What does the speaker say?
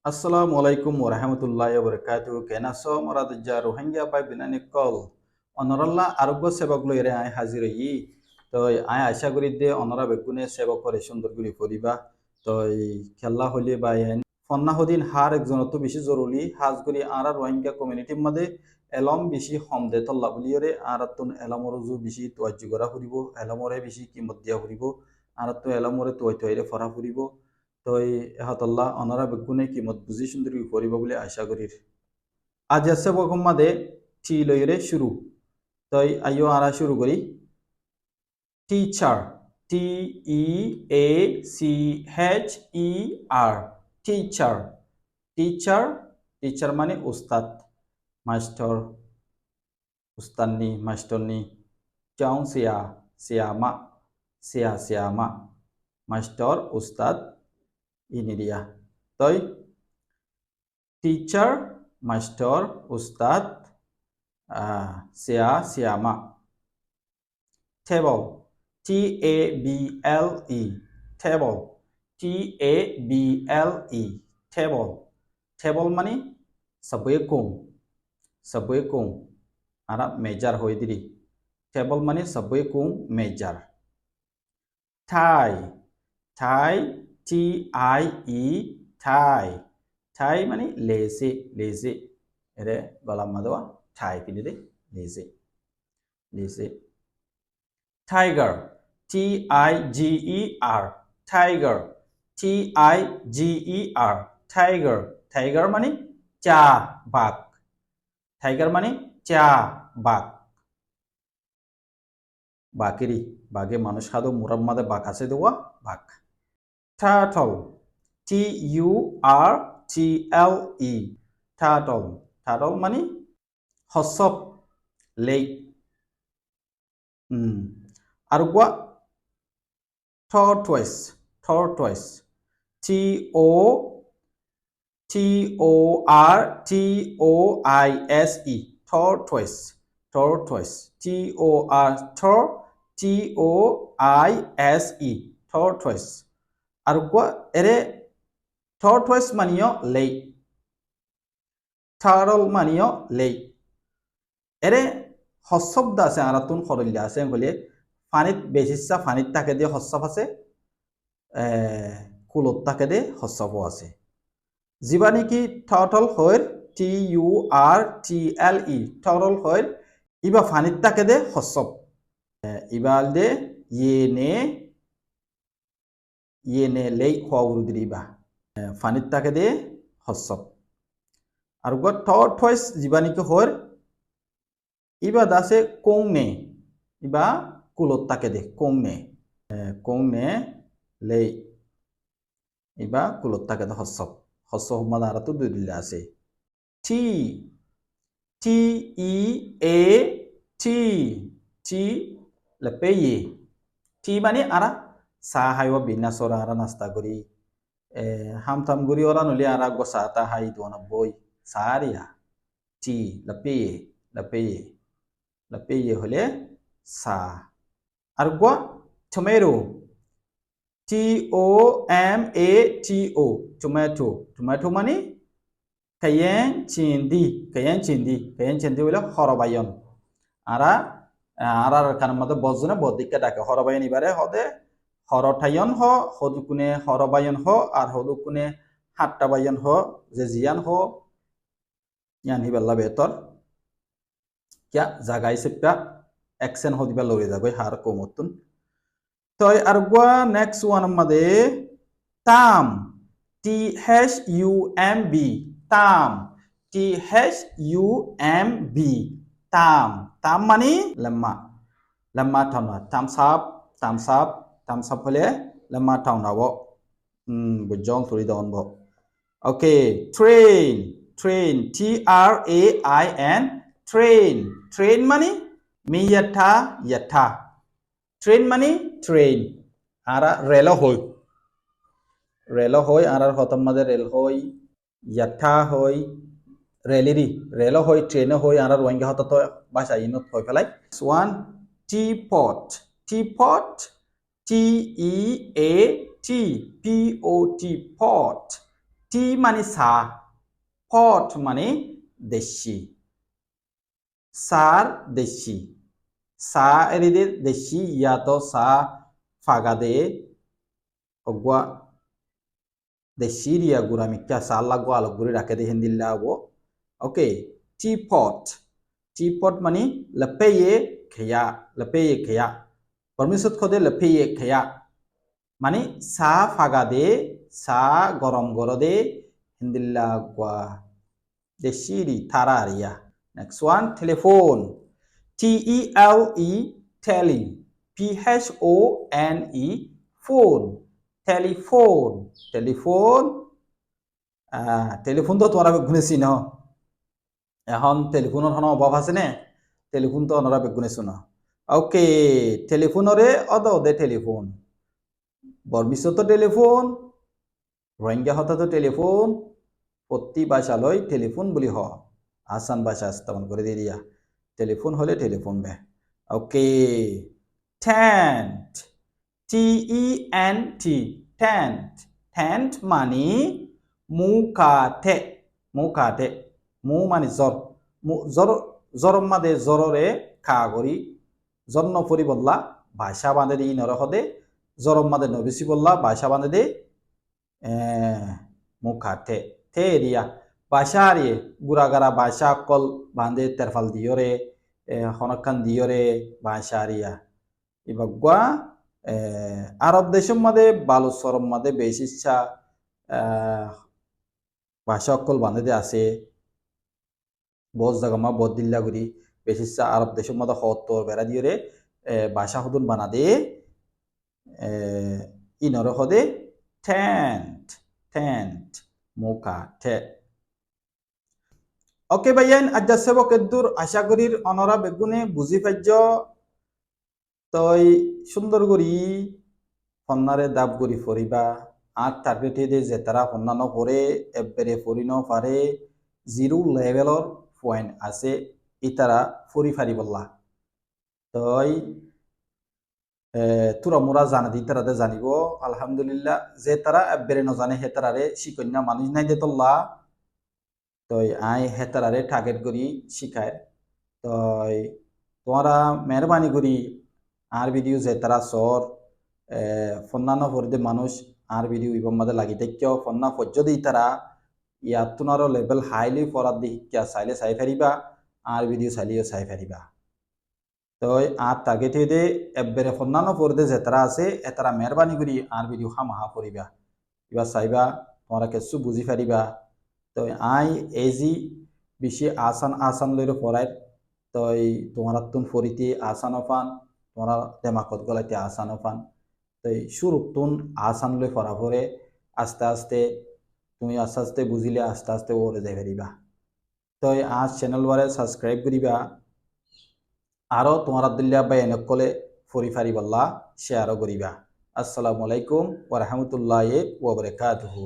Assalamualaikum warahmatullahi wabarakatuh. Kenaso maradja Rohingya bai binani kol. Onoralla aroggo sebak loire ai হাজির হই তো I আশা করি দে অনরা বেগুনে সেবা করে সুন্দর করে করিবা তো খেলা হইলে বাই ফন্না হদিন হার একজন তো বেশি জরুরি হাজ করি আর রোহিঙ্গা কমিউনিটির মধ্যে এলম বেশি হম দে তল্লা বলিয়রে আর তুন এলমর জু বেশি তোয়াজ্জু করা ফুরিব এলমরে বেশি কিমত দিয়া ফুরিব আর তো এলমরে তোয়াই তোয়াইরে ফরা ফুরিব তই এহতল্লা অনরা বেগুনে কিমত বুঝি সুন্দর করিব বলে আশা করি আজ আছে বকমাদে টি লইরে শুরু তই আইও আরা শুরু করি teacher TEACHER teacher teacher teacher মানে উস্তাদ মাস্টার উস্তাদনি মাস্টারনি চাও সিয়া সিয়ামা সিয়া সিয়ামা মাস্টার উস্তাদ ini dia তই টিচার মাস্টার উস্তাদ সিয়া সিয়ামা table TABLE table TABLE table table মানে sabuye kung ara mejar hoy diri table মানে sabuye kung mejar tie tie TIE tie tie মানে লেজে লেজে এরে গলা মাদোয়া tie পিনিরে লেজে লেজে tiger TIGER tiger TIGER tiger tiger মানে চা বাঘ tiger মানে চা বাঘ বাঘেরই বাঘে মানুষ খাদো মুরার মাঝে বাঘ আছে দেওয়া বাঘ turtle TURTLE turtle turtle মানে হসপ লেক আর গোয়া tortoise tortoise TORTOISE tortoise tortoise TORTOISE tortoise আর গোয়া এরে tortoise মানিও লেক turtle মানিও লেক এরে হসব্দ আছে আরাতুন খরল্লা আছে বলে পানিত বেশিসা পানিত তাকে দিয়ে হসব আছে কুলত তাকে দিয়ে হসবও আছে যিবা নেকি টার্টল হয় TURTLE টার্টল হয় ইবা পানিত তাকে দিয়ে হসব ইবাল দে ইয়েনে লেই হওয়া দিবা পানিত তাকে দিয়ে হসব আর গো টর্টয়েস যিবা নেকি হয় ইবা দাসে কোংনে ইবা কুলত তাকে দে কোংনে লেই ইবা কুলত তাকে দে হসব হসব মানে আর তো দুই দিলে আছে টি লেপেয়ে টি মানে আরা চাহ হাইবা বিনাচরা আরা নাস্তা করি হামথাম গুড়ি ওরা নলি আরা গসা তা হাই দোয়ানা বই সারিয়া টি লেপেয়ে লেপেয়ে লেপেয়ে হলে চা আর গোয়া টমেটো TOMATO tomato tomato মানে kayen chindi হলো হরবায়ন আরা কারণ মধ্যে বজনে বদিকে ডাকে হরবায়ন ইবারে হদে হরঠায়ন হদুকুনে হরবায়ন আর হদুকুনে হাট্টাবায়ন যে জিয়ান ইয়ানি বেলা বেতর কিয়া জাগাই সেপ্পা অ্যাকশন হদিবা লরে যাবে হার কমতুন তই আর গোয়া নেক্সট ওয়ান মধ্যে তাম THUMB তাম THUMB তাম তাম মানে লেম্মা লেম্মা থাউনা থামস আপ হলে লেম্মা থাউনাব বুঝং তুলি দন ব ওকে ট্রেন TRAIN ট্রেন মানে মিয়াথা ট্রেন মানে ট্রেন আর রেল হই আর হতম মাঝে রেল হই ইয়াথা হই রেলেরি রেল হই ট্রেন হই আর রোহিঙ্গা হত তো বাসা ইনত হই ফেলাই ওয়ান টিপট TEATPOT টি মানে সা, পট মানে দেশি, সার দেশি, সা এরিদে দেশি ইয়াতো সা ফাগাদে ogwa দেশিরিয়া গুড়া মিক্কা সাল লাগো আলো গুড়ি রাখে দে হিন্দিল্লা ও ওকে টিপট, টিপট মানে lepeye খেয়া, lepeye খেয়া परमिसद खदे lepeye খেয়া মানে সা ফাগাদে সা গরম গরদে হিন্দিল্লা গwa দেশিরি থারারিয়া next one telephone TELE tele PHONE phone telephone telephone telephone তো তোমরা বেগুনেছি ন এখন টেলিফোনের কোনো অভাব আছে নে টেলিফোন তো ওনারা বেগুনেছো না ওকে টেলিফোনরে অদে টেলিফোন বর্মিষ্ঠ টেলিফোন রোহিঙ্গা হতা তো টেলিফোন প্রতি ভাষালয় টেলিফোন বলি হ আসান ভাষা স্থাপন করে দিয়ে দিয়া টেলিফোন হলে টেলিফোন বে ওকে টেন্ট TENT টেন্ট টেন্ট মানে মুকাতে মুকাতে মু মানে জ্বর জ্বর জ্বর মাদে জ্বররে কাগরি জন্ম পরি বললা ভাষা বাঁধে দি নর হদে জ্বর মাদে নবিসি বললা ভাষা বাঁধে দে মুখাতে তে এরিয়া ভাষা আরিয়ে গুড়াগারা ভাষা কল বাঁধে তেরফাল দিয়রে হনকান দিয়রে ভাষা আরিয়া ইবাগুয়া আরব দেশের মধ্যে বালুচরম মধ্যে বেশি ইচ্ছা ভাষা অকল বাঁধে আছে বস জাগামা বদিল্লা গুড়ি বেশি ইচ্ছা আরব দেশের মধ্যে হতর বেড়া দিয়ে ভাষা হদুন বানা দে ইনর হদে টেন্ট টেন্ট মুখা টে ওকে ভাইয়ান আজ্জা সেবক এদুর আশা করির অনরা বেগুনে বুঝি পাইজ তই সুন্দর করি ফন্নারে দাব করি ফরিবা আর টার্গেটে দে যে তারা ফন্না নপরে এবারে ফরি নপারে জিরো লেভেলর পয়েন্ট আছে ইতারা ফরি ফারি বললা তই তোরা মোরা জানা দি তারাতে জানিব আলহামদুলিল্লাহ যে তারা এবারে নজানে হে তারারে শিকন্যা মানুষ নাই দে তল্লা তই আই হে তারারে টার্গেট করি শিখায় তই তোমরা মেহরবানি করি আর ভিডিও যে তারা সর ফন্নানো ফরিদে মানুষ আর ভিডিও ইবম মাদে লাগি দেখিও ফন্না ফজ্জ দি তারা ইয়াত তোমারও লেভেল হাইলি পড়ার দি শিক্ষা চাইলে চাই ফারিবা আর ভিডিও চাইলেও চাই ফারিবা তই আর টার্গেটে দে এবারে ফন্নানো ফরিদে যে তারা আছে এতারা মেহরবানি করি আর ভিডিও হামাহা পড়িবা এবার চাইবা তোমরা কিছু বুঝি ফারিবা তই আই এজি বেশি আসান আসান লইরে পড়াই তই তোমরা তুন ফরিতে আসান পান তোমরা দেমাকত গলাইতে আসান পান তই শুরুতুন আসান লই পড়া পরে আস্তে আস্তে তুমি আস্তে আস্তে বুঝিলে আস্তে আস্তে ওরে যাই পারিবা তই আজ চ্যানেল বারে সাবস্ক্রাইব করিবা আরও তোমরা দিল্লা বা এনেক কলে ফরি ফারি বললা শেয়ারও করিবা আসসালামু আলাইকুম ওয়া রাহমাতুল্লাহি ওয়া বারাকাতুহু